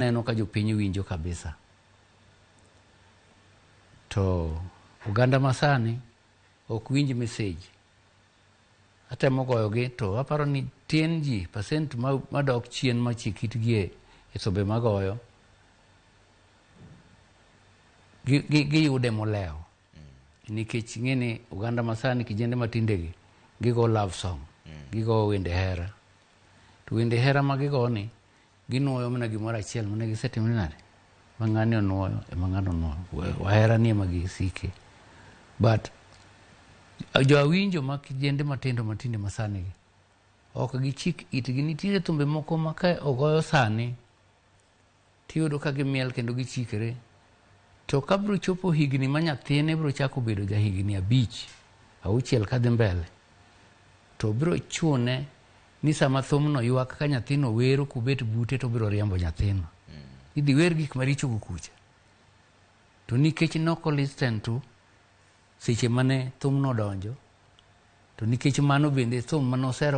neno ka jopiny winjo kabisa. To oganda masani ok winj message. Atemo goyogi to aparo ni tin ji percent madok chien machikitgi e sobe magoyo giyude molewo. Nikech ng'eni oganda masani kijende matindegi gigo love song, gigo wende hera. To wende hera ma gigoni ginuoyo mana gimoro achiel mane gisetimore nade mang'ani onuoyo mang'ano onuoyo wahera ni ema gisike. But jowinjo ma kijende matindo matinde masani ok gichik itgi. Nitiere thumbe moko ma ka ogoyo sani tiyudo ka gimiel kendo gichikre. To ka biro chopo higni ma nyathine biro chako bedo ja higni 5, 6 kadhi mbele, to biro chune ni sama thumno ywak ka nyathino wero kubet bute to biro riembo nyathino. Idhi wer gik maricho kucha. To nikech noko listen to seche mane thumno donjo, to nikech mano bende thum manosero